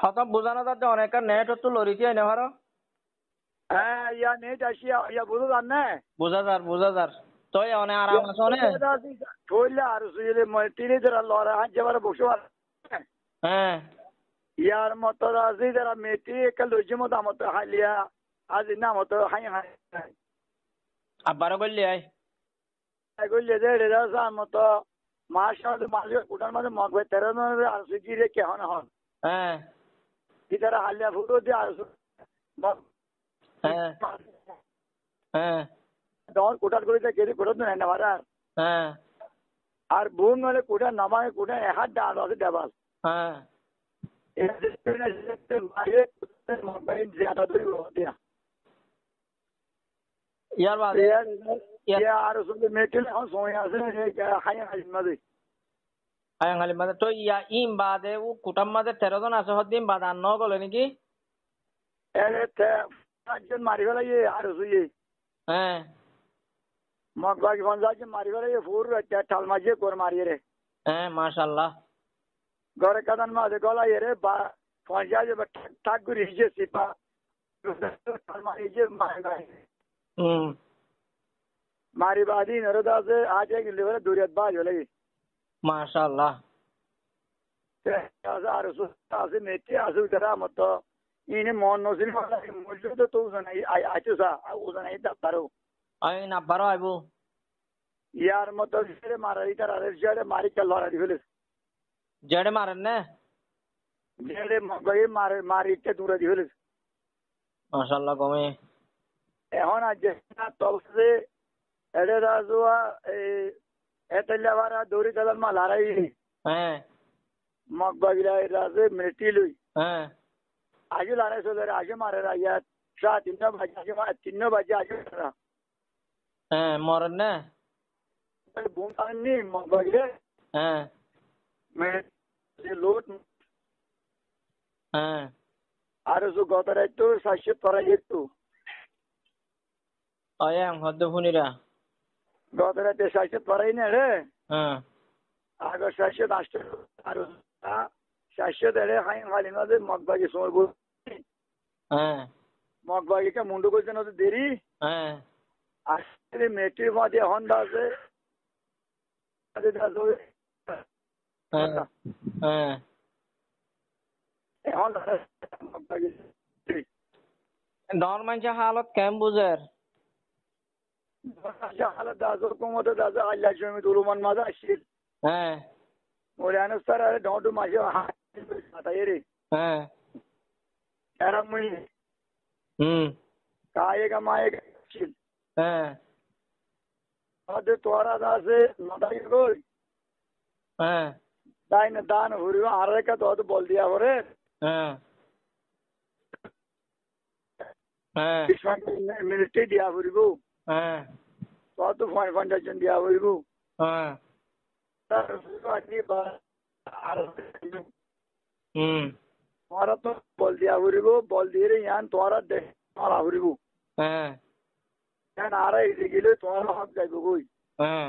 হত বুঝানো যাচ্ছে অনেক নেট তো লরিতে এনে ভারো হ্যাঁ ইয়া নেট আসিয়া ইয়া বুঝো জানে বুঝা যার তো অনেক আরাম আছে অনেক থইলে আর সুইলে তিনে যারা লড়া হাত যাবার বসে হ্যাঁ ইয়ার মতো রাজি যারা মেটি একটা লইছে মতো মতো হালিয়া আজ না মতো হাই হাই আব্বারও করলি আই এগুলি যে রেজাল্ট মতো মাস মাসে কুটার মাঝে মগ 13 আর সুইকি রে কেহন হন হ্যাঁ ইতারা হালিয়া ফুটো দিয়ে আর হ্যাঁ হ্যাঁ দর কোটার করে কেটে কোটা তো না মারা হ্যাঁ আর বোন মানে কোটা নামায় কোটা এক হাত ডাল আছে দেবাল হ্যাঁ ইয়ার বাদে আর মেটেল এখন সময় আছে হাইয়া হাইন মাঝে আয়াঙ্গালি মাঝে তো ইম বাদে ও কুটাম মাঝে 13 জন আছে হদ্দিন বাদ আর ন গলে নাকি একজন মারি ফেলাই আর শুয়ে হ্যাঁ মগ বাকি পঞ্চাশ মারি ফেলাই ফুর ঠাল মাঝে কর মারিয়ে রে হ্যাঁ মাশাআল্লাহ ঘরে কাদান মাঝে গলাই রে বা পঞ্চাশ ঠাক করে হিজে সিপা ঠাল মারি যে মারি বাদি নরদা আছে আজ এক লেভেলে দূরিয়াত বাজ হলে মাশাআল্লাহ আর আছে মেটে আছে তারা মতো ইনে মন নসিল মজুদ তো তো জানাই আইছো সা ও জানাই দাপারো আই না বারো আইবো ইয়ার মতো ছেড়ে মারাই তার আর ছেড়ে মারি কে লড়া দিলে জেডে মারেন না ছেড়ে মগই মারি কে দূরে দিলে মাশাআল্লাহ কমে এখন আজ না তলসে এডে রাজুয়া এতলা বারা দৌড়ি কালার মা লড়াই হ্যাঁ মগবাগিরা রাজে মেটিলুই হ্যাঁ আগে লড়াই চলে আগে মারে ইয়া সাত 3 বাজে আগে 3 বাজে আগে হ্যাঁ মরেন না বোম আননি মগবাগিরা হ্যাঁ লোট হ্যাঁ আর গত রাত তো 700 পড়াই একটু আয়াং হদ্দ ফুনিরা গত রাতে 700 পড়াই না রে হ্যাঁ আগে 700 আসতে আর 700 দেড়ে হাই খালি মাঝে মগবাগি সময় বল হ্যাঁ মগবাগিকে মুন্ডু করছে না তো দেরি হ্যাঁ আসলে মেটির মধ্যে হন্ডা আছে হ্যাঁ হ্যাঁ এখন দর মানুষ হালত কেম বুঝের হালত দাজর কমতে দাজা আল্লাহ জমি তুলুমান মাঝে আসছিল হ্যাঁ ওরে আনুস্তার আরে ডন্টু মাঝে হাতাই রে হ্যাঁ এরম মুই কায়েগা মায়েগা ছিল হ্যাঁ আমাদের তোরা আছে নদাই কই হ্যাঁ তাই না দান হরিও আর রেখা তো বল দিয়া করে হ্যাঁ হ্যাঁ মিনিস্ট্রি দিয়া হরিব হ্যাঁ তো ফাউন্ডেশন দিয়া হরিব হ্যাঁ তোরা তো বল দিয়া হরিব বল দিয়ে রে ইয়ান তোরা দেখ তোরা হরিব হ্যাঁ ইয়ান আর এই গেলে তোরা হক যাইব কই হ্যাঁ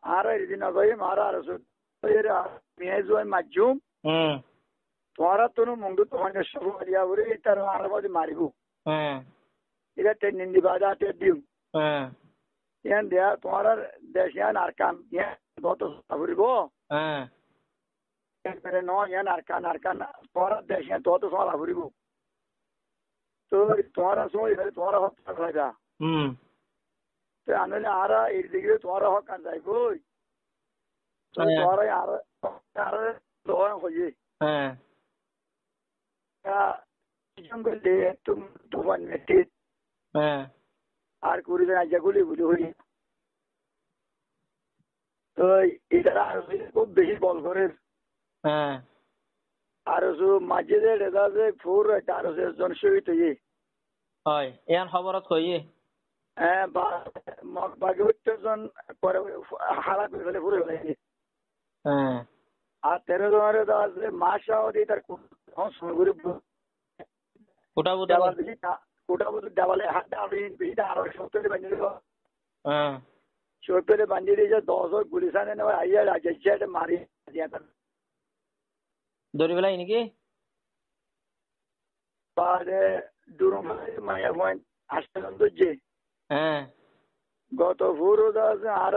আর এই দিন কই মারা আর মেজুই মাজুম তোরা তো মুন্ডু তো মানে সব দিয়া হরি তার আর বাদে মারিব হ্যাঁ এটা ট্রেনিং দিবা দা তে দিম হ্যাঁ ইয়ান দেয়া তোরা দেশিয়ান আর কাম ইয়ান কত হরিব হ্যাঁ pero no yan arkan তোরা দেশে তো সরা হরিব তো তোরা সই হলে তোরা হক থাকবা তো আনলে আরা এই দিকে তোরা হক কান যাই কই তো তোরা আর দোয়া হইয়ে হ্যাঁ জঙ্গল দে তুফান মেটি হ্যাঁ আর কুড়ি জন জাগুলি বুঝি হই তো এটা আর খুব বেশি বল করে হ্যাঁ আর মাঝে রেজাজে ফুর আর জন শহীদ হয়ে হয় ইয়ান খবরত কইয়ে হ্যাঁ বাকি জন পরে হালা করে ফেলে পুরো হয়ে হ্যাঁ আর 13 জনের আছে মাসাও দিয়ে তার সরগুরি কোটা বুটা কোটা বলে ডাবলে হাত ডাবলি বিটা আর সত্তরে বানিয়ে দিল হ্যাঁ সত্তরে বানিয়ে দিয়ে 10 গুলিসানে নেওয়া আইয়া রাজেশে মারি দিয়া দড়ি বেলাই নাকি বাদে দুরুম মায়া পয়েন্ট আসতেন তো যে গত ফুরো দাস আর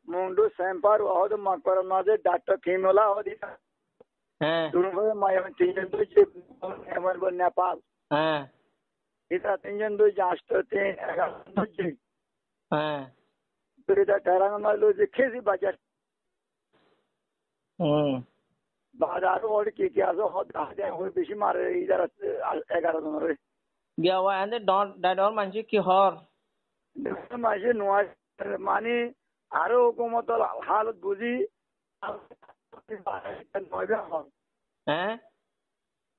মুন্ডু সেম্পার ওহদ মাকবার মাঝে ডাক্তার কিমলা ওদি দুরুম মায়া তিনজন তো যে এমন বল নেপাল এটা তিনজন তো যে আসতে 11 তো যে তো এটা তেরাঙ্গামালো যে খেজি বাজার বাজার ওর কি আছে হদ হাতে ওই বেশি মারে ইদার 11 জনের গিয়া ওয়া এন্ড ডাইডর মানছি কি হর মাঝে নোয়াজ মানে আরো হুকুমতল হালত বুঝি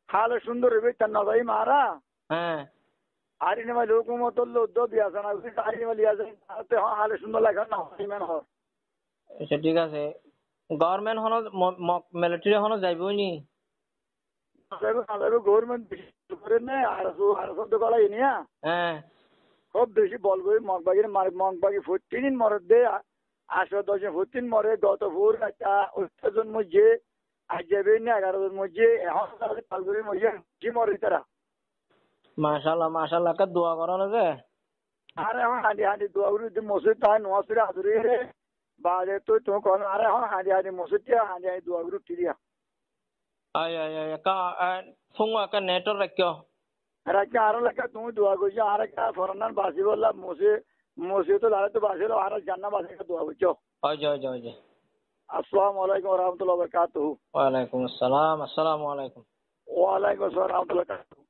হালত সুন্দর হবে তার নবাই মারা আরিনে মাঝে হুকুমতল লোদ্দ বিয়াসানা আরিনে মাঝে লিয়াছে হালত সুন্দর লাগে না ইমান হর আচ্ছা ঠিক আছে গভর্নমেন্ট হনো মিলিটারি হনো যাইবই নি গভর্নমেন্ট করে না আর তো গলা ইনিয়া খুব বেশি বলবো মগবাগি 14 মরে দে 14 মরে গত ভোর একটা 8 জন মধ্যে আজ যাবে না 11 জন মধ্যে এখন কালগুড়ি মধ্যে কি মরে তারা মাশাআল্লাহ কা দোয়া করো না যে আরে এখন হাঁটি দোয়া করি মসজিদ তাই নওয়াজরে হাজুরি বাজে তো তুমি কোন আরে এখন হাঁটি মসজিদ হাঁটি দোয়া করি টিরিয়া আয় কা ফুংয়া কা নেটর রাখিও রাখি আরো লেখা তুমি দোয়া করছো আর একটা ফরনার বাসি বললাম মসজিদ তো দাঁড়াতে বাসিল আর জান্না বাসি দোয়া করছো হয় আসসালামু আলাইকুম ওয়া রাহমাতুল্লাহি ওয়া বারাকাতুহু ওয়া আলাইকুম আসসালাম আসসালামু আলাইকুম ওয়া আলাইকুম আসসালাম ওয়া রাহমাতুল্লাহি ওয়া বারাকাতুহু